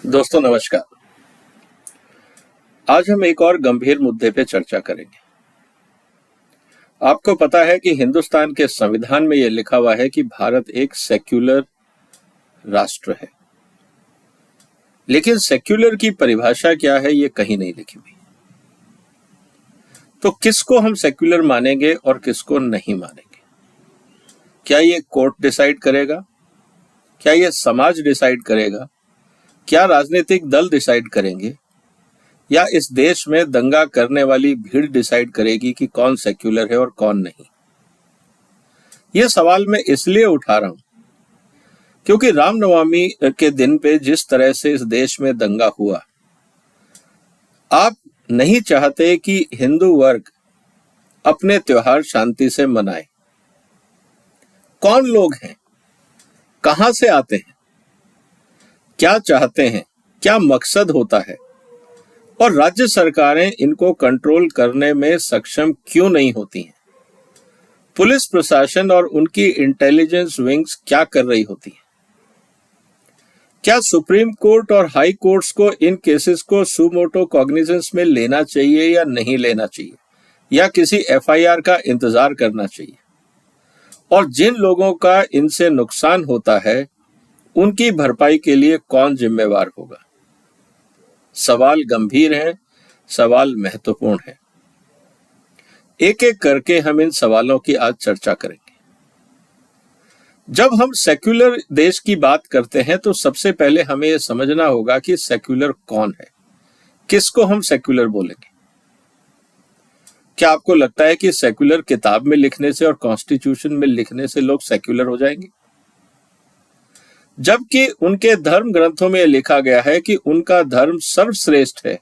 दोस्तों नमस्कार। आज हम एक और गंभीर मुद्दे पे चर्चा करेंगे। आपको पता है कि हिंदुस्तान के संविधान में यह लिखा हुआ है कि भारत एक सेक्युलर राष्ट्र है, लेकिन सेक्युलर की परिभाषा क्या है ये कहीं नहीं लिखी हुई। तो किसको हम सेक्युलर मानेंगे और किसको नहीं मानेंगे? क्या ये कोर्ट डिसाइड करेगा? क्या ये समाज डिसाइड करेगा? क्या राजनीतिक दल डिसाइड करेंगे? या इस देश में दंगा करने वाली भीड़ डिसाइड करेगी कि कौन सेक्युलर है और कौन नहीं? यह सवाल मैं इसलिए उठा रहा हूं क्योंकि रामनवमी के दिन पे जिस तरह से इस देश में दंगा हुआ, आप नहीं चाहते कि हिंदू वर्ग अपने त्योहार शांति से मनाए। कौन लोग हैं? कहां से आते हैं? क्या चाहते हैं? क्या मकसद होता है? और राज्य सरकारें इनको कंट्रोल करने में सक्षम क्यों नहीं होती हैं? पुलिस प्रशासन और उनकी इंटेलिजेंस विंग्स क्या कर रही होती हैं? क्या सुप्रीम कोर्ट और हाई कोर्ट्स को इन केसेस को सुमोटो कॉग्निजेंस में लेना चाहिए या नहीं लेना चाहिए, या किसी एफआईआर का इंतजार करना चाहिए? और जिन लोगों का इनसे नुकसान होता है उनकी भरपाई के लिए कौन जिम्मेवार होगा? सवाल गंभीर है, सवाल महत्वपूर्ण है। एक एक करके हम इन सवालों की आज चर्चा करेंगे। जब हम सेक्युलर देश की बात करते हैं तो सबसे पहले हमें यह समझना होगा कि सेक्युलर कौन है, किसको हम सेक्युलर बोलेंगे। क्या आपको लगता है कि सेक्युलर किताब में लिखने से और कॉन्स्टिट्यूशन में लिखने से लोग सेक्युलर हो जाएंगे? जबकि उनके धर्म ग्रंथों में लिखा गया है कि उनका धर्म सर्वश्रेष्ठ है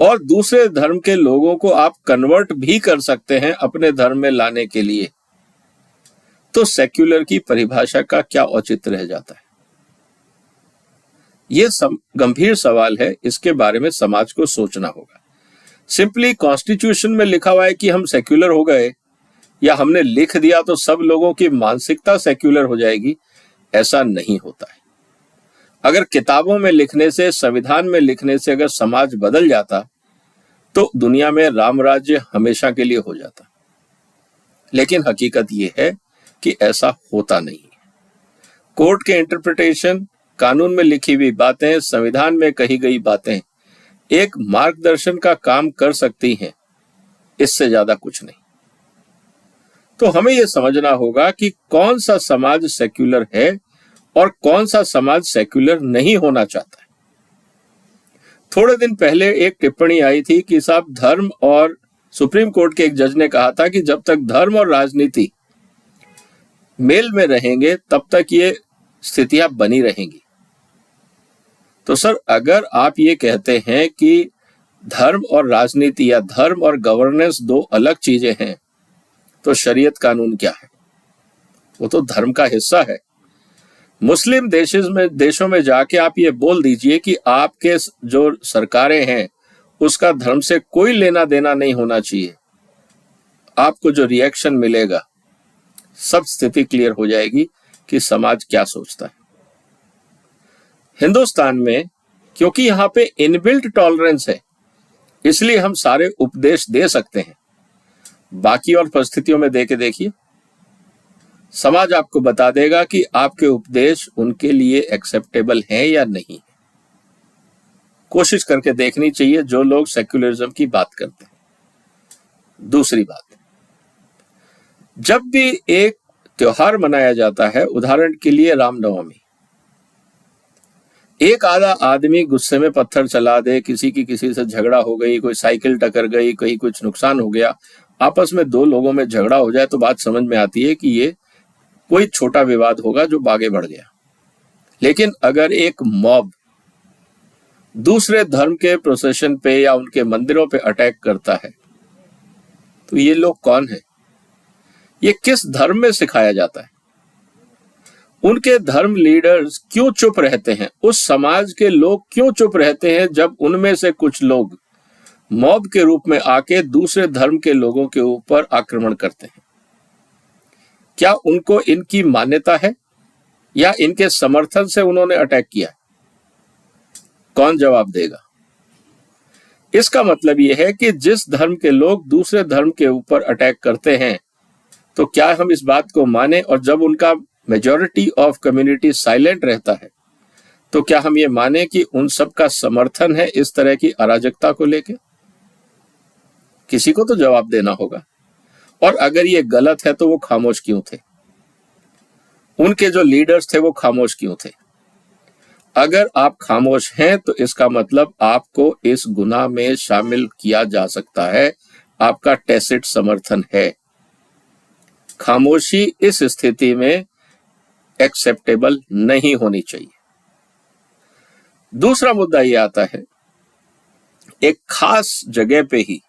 और दूसरे धर्म के लोगों को आप कन्वर्ट भी कर सकते हैं अपने धर्म में लाने के लिए, तो सेक्युलर की परिभाषा का क्या औचित्य रह जाता है? यह गंभीर सवाल है, इसके बारे में समाज को सोचना होगा। सिंपली कॉन्स्टिट्यूशन में लिखा हुआ है कि हम सेक्युलर हो गए या हमने लिख दिया तो सब लोगों की मानसिकता सेक्युलर हो जाएगी, ऐसा नहीं होता है। अगर किताबों में लिखने से, संविधान में लिखने से अगर समाज बदल जाता तो दुनिया में राम राज्य हमेशा के लिए हो जाता, लेकिन हकीकत यह है कि ऐसा होता नहीं है। कोर्ट के इंटरप्रिटेशन, कानून में लिखी हुई बातें, संविधान में कही गई बातें एक मार्गदर्शन का काम कर सकती हैं, इससे ज्यादा कुछ नहीं। तो हमें यह समझना होगा कि कौन सा समाज सेक्युलर है और कौन सा समाज सेक्युलर नहीं होना चाहता है। थोड़े दिन पहले एक टिप्पणी आई थी कि साहब धर्म, और सुप्रीम कोर्ट के एक जज ने कहा था कि जब तक धर्म और राजनीति मेल में रहेंगे तब तक ये स्थितियां बनी रहेंगी। तो सर, अगर आप ये कहते हैं कि धर्म और राजनीति या धर्म और गवर्नेंस दो अलग चीजें हैं, तो शरीयत कानून क्या है? वो तो धर्म का हिस्सा है। मुस्लिम देशों में जाके आप ये बोल दीजिए कि आपके जो सरकारें हैं उसका धर्म से कोई लेना देना नहीं होना चाहिए, आपको जो रिएक्शन मिलेगा, सब स्थिति क्लियर हो जाएगी कि समाज क्या सोचता है। हिंदुस्तान में क्योंकि यहां पे इनबिल्ट टॉलरेंस है, इसलिए हम सारे उपदेश दे सकते हैं। बाकी और परिस्थितियों में देके देखिए, समाज आपको बता देगा कि आपके उपदेश उनके लिए एक्सेप्टेबल हैं या नहीं। कोशिश करके देखनी चाहिए जो लोग सेक्युलरिज्म की बात करते हैं। दूसरी बात, जब भी एक त्योहार मनाया जाता है, उदाहरण के लिए रामनवमी, एक आधा आदमी गुस्से में पत्थर चला दे, किसी से झगड़ा हो गई, कोई साइकिल टकर गई, कहीं कुछ नुकसान हो गया, आपस में दो लोगों में झगड़ा हो जाए तो बात समझ में आती है कि ये कोई छोटा विवाद होगा जो आगे बढ़ गया। लेकिन अगर एक मॉब दूसरे धर्म के प्रोसेशन पे या उनके मंदिरों पे अटैक करता है, तो ये लोग कौन है? ये किस धर्म में सिखाया जाता है? उनके धर्म लीडर्स क्यों चुप रहते हैं? उस समाज के लोग क्यों चुप रहते हैं जब उनमें से कुछ लोग मॉब के रूप में आके दूसरे धर्म के लोगों के ऊपर आक्रमण करते हैं? क्या उनको इनकी मान्यता है या इनके समर्थन से उन्होंने अटैक किया? कौन जवाब देगा? इसका मतलब यह है कि जिस धर्म के लोग दूसरे धर्म के ऊपर अटैक करते हैं, तो क्या हम इस बात को माने, और जब उनका मेजॉरिटी ऑफ कम्युनिटी साइलेंट रहता है, तो क्या हम ये माने कि उन सब का समर्थन है इस तरह की अराजकता को लेके? किसी को तो जवाब देना होगा। और अगर ये गलत है तो वो खामोश क्यों थे? उनके जो लीडर्स थे वो खामोश क्यों थे? अगर आप खामोश हैं तो इसका मतलब आपको इस गुनाह में शामिल किया जा सकता है, आपका टैसिट समर्थन है। खामोशी इस स्थिति में एक्सेप्टेबल नहीं होनी चाहिए। दूसरा मुद्दा ये आता है, एक खास जगह पे ही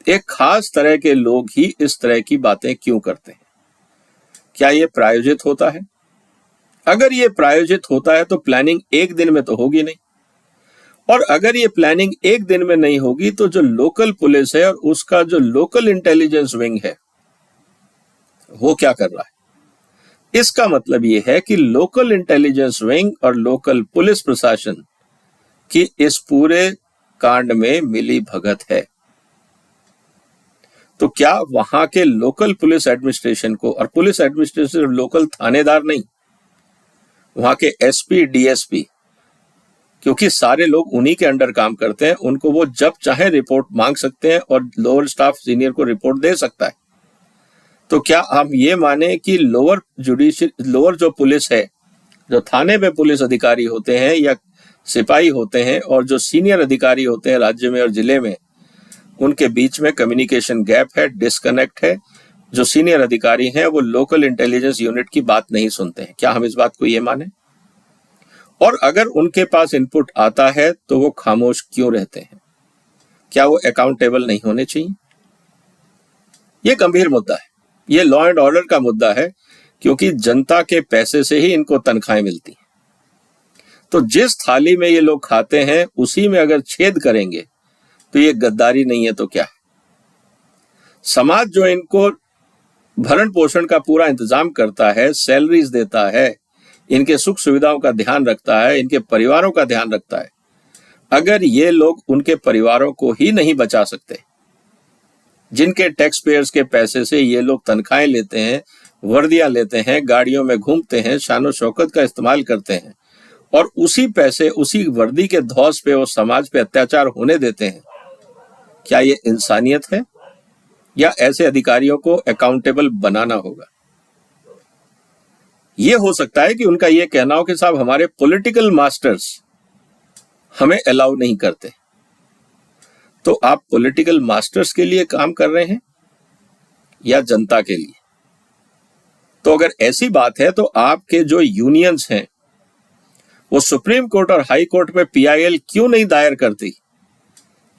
एक खास तरह के लोग ही इस तरह की बातें क्यों करते हैं? क्या ये प्रायोजित होता है? अगर ये प्रायोजित होता है तो प्लानिंग एक दिन में तो होगी नहीं, और अगर ये प्लानिंग एक दिन में नहीं होगी तो जो लोकल पुलिस है और उसका जो लोकल इंटेलिजेंस विंग है वो क्या कर रहा है? इसका मतलब ये है कि लोकल इंटेलिजेंस विंग और लोकल पुलिस प्रशासन की इस पूरे कांड में मिली भगत है। तो क्या वहां के लोकल पुलिस एडमिनिस्ट्रेशन को, और पुलिस एडमिनिस्ट्रेशन लोकल थानेदार नहीं, वहां के एसपी डीएसपी, क्योंकि सारे लोग उन्हीं के अंडर काम करते हैं, उनको वो जब चाहे रिपोर्ट मांग सकते हैं और लोअर स्टाफ सीनियर को रिपोर्ट दे सकता है। तो क्या हम ये माने कि लोअर जो पुलिस है, जो थाने में पुलिस अधिकारी होते हैं या सिपाही होते हैं, और जो सीनियर अधिकारी होते हैं राज्य में और जिले में, उनके बीच में कम्युनिकेशन गैप है, डिस्कनेक्ट है। जो सीनियर अधिकारी हैं वो लोकल इंटेलिजेंस यूनिट की बात नहीं सुनते हैं। क्या हम इस बात को ये माने? और अगर उनके पास इनपुट आता है तो वो खामोश क्यों रहते हैं? क्या वो अकाउंटेबल नहीं होने चाहिए? ये गंभीर मुद्दा है, ये लॉ एंड ऑर्डर का मुद्दा है, क्योंकि जनता के पैसे से ही इनको तनख्वाहें मिलती हैं। तो जिस थाली में ये लोग खाते हैं उसी में अगर छेद करेंगे तो ये गद्दारी नहीं है तो क्या है? समाज जो इनको भरण पोषण का पूरा इंतजाम करता है, सैलरीज देता है, इनके सुख सुविधाओं का ध्यान रखता है, इनके परिवारों का ध्यान रखता है, अगर ये लोग उनके परिवारों को ही नहीं बचा सकते, जिनके टैक्स पेयर्स के पैसे से ये लोग तनख्वाहें लेते हैं, वर्दियां लेते हैं, गाड़ियों में घूमते हैं, शानो शौकत का इस्तेमाल करते हैं, और उसी पैसे, उसी वर्दी के धौस पे वो समाज पे अत्याचार होने देते हैं, क्या ये इंसानियत है? या ऐसे अधिकारियों को अकाउंटेबल बनाना होगा? ये हो सकता है कि उनका ये कहना हो कि साहब हमारे पॉलिटिकल मास्टर्स हमें अलाउ नहीं करते। तो आप पॉलिटिकल मास्टर्स के लिए काम कर रहे हैं या जनता के लिए? तो अगर ऐसी बात है तो आपके जो यूनियंस हैं वो सुप्रीम कोर्ट और हाई कोर्ट में पीआईएल क्यों नहीं दायर करती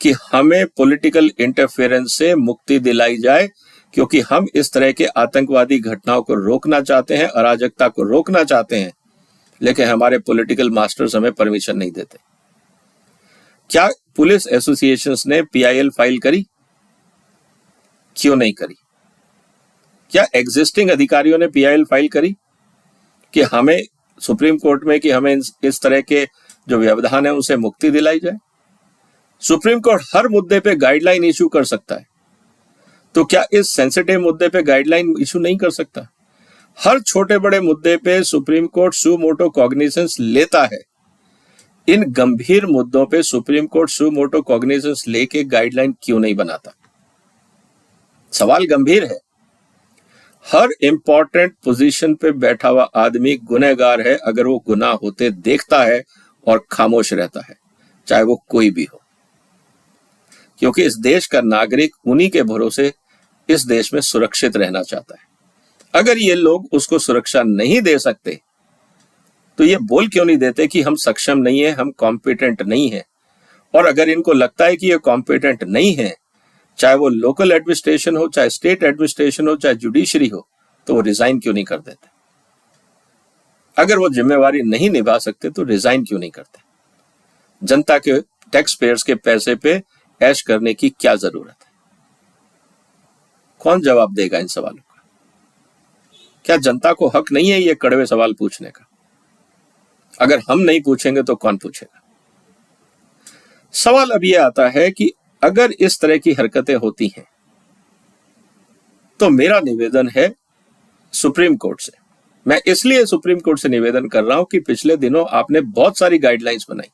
कि हमें पॉलिटिकल इंटरफेरेंस से मुक्ति दिलाई जाए, क्योंकि हम इस तरह के आतंकवादी घटनाओं को रोकना चाहते हैं, अराजकता को रोकना चाहते हैं, लेकिन हमारे पॉलिटिकल मास्टर्स हमें परमिशन नहीं देते। क्या पुलिस एसोसिएशंस ने पीआईएल फाइल करी? क्यों नहीं करी? क्या एग्जिस्टिंग अधिकारियों ने पीआईएल फाइल करी कि हमें सुप्रीम कोर्ट में कि हमें इस तरह के जो व्यवधान है उनसे मुक्ति दिलाई जाए? सुप्रीम कोर्ट हर मुद्दे पे गाइडलाइन इशू कर सकता है, तो क्या इस सेंसिटिव मुद्दे पे गाइडलाइन इशू नहीं कर सकता? हर छोटे बड़े मुद्दे पे सुप्रीम कोर्ट सू मोटो कॉग्निजेंस लेता है। इन गंभीर मुद्दों पे सुप्रीम कोर्ट सू मोटो कॉग्निजेंस लेके गाइडलाइन क्यों नहीं बनाता? सवाल गंभीर है। हर इंपॉर्टेंट पोजीशन पे बैठा हुआ आदमी गुनहगार है अगर वो गुनाह होते देखता है और खामोश रहता है, चाहे वो कोई भी हो, क्योंकि इस देश का नागरिक उन्हीं के भरोसे इस देश में सुरक्षित रहना चाहता है। अगर ये लोग उसको सुरक्षा नहीं दे सकते तो ये बोल क्यों नहीं देते कि हम सक्षम नहीं है, हम कॉम्पिटेंट नहीं है? और अगर इनको लगता है कि ये कॉम्पिटेंट नहीं है, चाहे वो लोकल एडमिनिस्ट्रेशन हो, चाहे स्टेट एडमिनिस्ट्रेशन हो, चाहे जुडिशरी हो, तो वो रिजाइन क्यों नहीं कर देते? अगर वो जिम्मेवारी नहीं निभा सकते तो रिजाइन क्यों नहीं करते? जनता के टैक्स पेयर्स के पैसे पे ऐश करने की क्या जरूरत है? कौन जवाब देगा इन सवालों का? क्या जनता को हक नहीं है ये कड़वे सवाल पूछने का? अगर हम नहीं पूछेंगे तो कौन पूछेगा? सवाल अब यह आता है कि अगर इस तरह की हरकतें होती हैं तो मेरा निवेदन है सुप्रीम कोर्ट से। मैं इसलिए सुप्रीम कोर्ट से निवेदन कर रहा हूं कि पिछले दिनों आपने बहुत सारी गाइडलाइंस बनाई,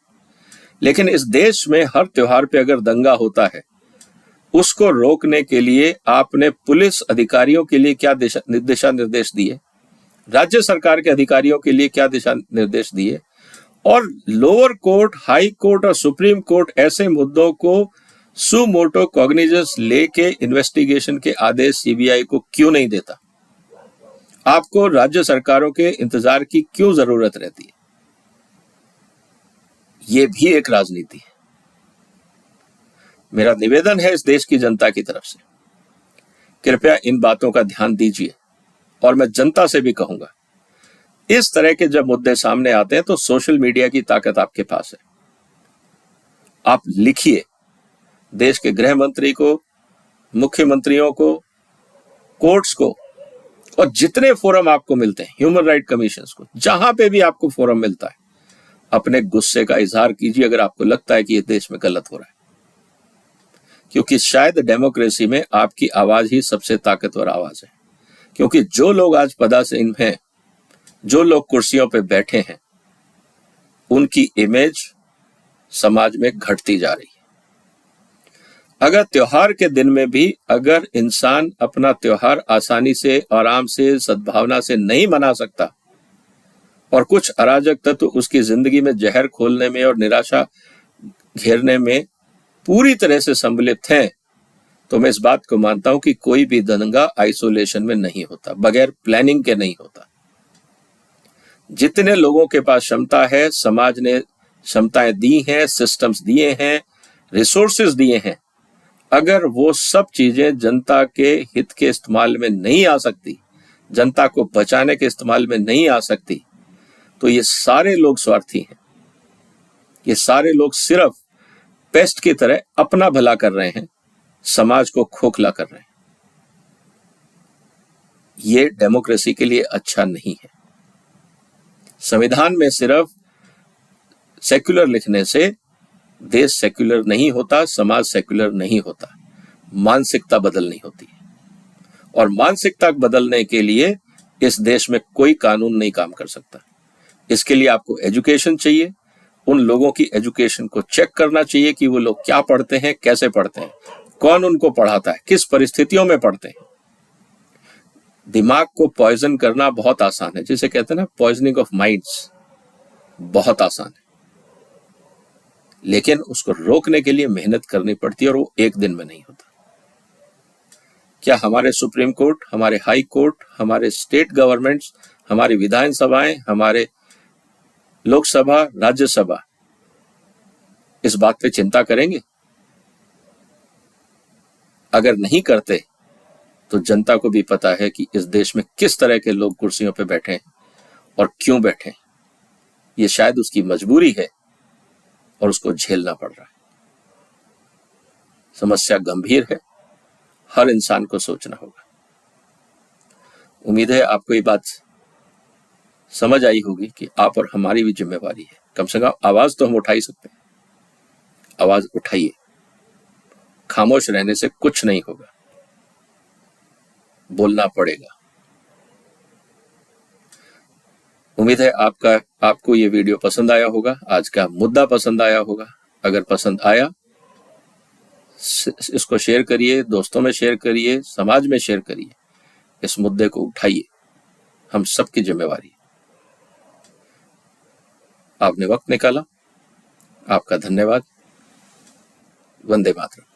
लेकिन इस देश में हर त्योहार पे अगर दंगा होता है, उसको रोकने के लिए आपने पुलिस अधिकारियों के लिए क्या दिशा निर्देश दिए, राज्य सरकार के अधिकारियों के लिए क्या दिशा निर्देश दिए, और लोअर कोर्ट, हाई कोर्ट और सुप्रीम कोर्ट ऐसे मुद्दों को सुमोटो कॉग्निजेंस लेके इन्वेस्टिगेशन के आदेश सीबीआई को क्यों नहीं देता? आपको राज्य सरकारों के इंतजार की क्यों जरूरत रहती है? यह भी एक राजनीति है। मेरा निवेदन है इस देश की जनता की तरफ से, कृपया इन बातों का ध्यान दीजिए। और मैं जनता से भी कहूंगा, इस तरह के जब मुद्दे सामने आते हैं तो सोशल मीडिया की ताकत आपके पास है। आप लिखिए देश के गृह मंत्री को, मुख्यमंत्रियों को, कोर्ट्स को, और जितने फोरम आपको मिलते हैं, ह्यूमन राइट कमीशन को, जहां पे भी आपको फोरम मिलता है, अपने गुस्से का इजहार कीजिए अगर आपको लगता है कि ये देश में गलत हो रहा है। क्योंकि शायद डेमोक्रेसी में आपकी आवाज ही सबसे ताकतवर आवाज है। क्योंकि जो लोग आज पदासीन हैं, जो लोग कुर्सियों पे बैठे हैं, उनकी इमेज समाज में घटती जा रही है। अगर त्योहार के दिन में भी अगर इंसान अपना त्योहार आसानी से, आराम से, सद्भावना से नहीं मना सकता और कुछ अराजक तत्व उसकी जिंदगी में जहर खोलने में और निराशा घेरने में पूरी तरह से सम्मिलित हैं, तो मैं इस बात को मानता हूं कि कोई भी दंगा आइसोलेशन में नहीं होता, बगैर प्लानिंग के नहीं होता। जितने लोगों के पास क्षमता है, समाज ने क्षमताएं दी हैं, सिस्टम्स दिए हैं, रिसोर्सेज दिए हैं, अगर वो सब चीजें जनता के हित के इस्तेमाल में नहीं आ सकती, जनता को बचाने के इस्तेमाल में नहीं आ सकती, तो ये सारे लोग स्वार्थी हैं। ये सारे लोग सिर्फ पेस्ट की तरह अपना भला कर रहे हैं, समाज को खोखला कर रहे हैं। ये डेमोक्रेसी के लिए अच्छा नहीं है। संविधान में सिर्फ सेक्युलर लिखने से देश सेक्युलर नहीं होता, समाज सेक्युलर नहीं होता। मानसिकता बदलनी होती है, और मानसिकता बदलने के लिए इस देश में कोई कानून नहीं काम कर सकता। इसके लिए आपको एजुकेशन चाहिए। उन लोगों की एजुकेशन को चेक करना चाहिए कि वो लोग क्या पढ़ते हैं, कैसे पढ़ते हैं, कौन उनको पढ़ाता है, किस परिस्थितियों में पढ़ते हैं। दिमाग को पॉइजन करना बहुत आसान है, जिसे कहते हैं ना पॉइजनिंग ऑफ माइंड्स, बहुत आसान है, लेकिन उसको रोकने के लिए मेहनत करनी पड़ती है, और वो एक दिन में नहीं होता। क्या हमारे सुप्रीम कोर्ट, हमारे हाई कोर्ट, हमारे स्टेट गवर्नमेंट्स, हमारी विधानसभाएं, हमारे लोकसभा, राज्यसभा इस बात पे चिंता करेंगे? अगर नहीं करते तो जनता को भी पता है कि इस देश में किस तरह के लोग कुर्सियों पे बैठे हैं और क्यों बैठे हैं। ये शायद उसकी मजबूरी है और उसको झेलना पड़ रहा है। समस्या गंभीर है, हर इंसान को सोचना होगा। उम्मीद है आपको ये बात समझ आई होगी कि आप और हमारी भी जिम्मेवारी है। कम से कम आवाज तो हम उठा ही सकते हैं। आवाज उठाइए, खामोश रहने से कुछ नहीं होगा, बोलना पड़ेगा। उम्मीद है आपको ये वीडियो पसंद आया होगा, आज का मुद्दा पसंद आया होगा। अगर पसंद आया, इसको शेयर करिए, दोस्तों में शेयर करिए, समाज में शेयर करिए। इस मुद्दे को उठाइए, हम सबकी जिम्मेवारी है। आपने वक्त निकाला, आपका धन्यवाद। वंदे मातरम।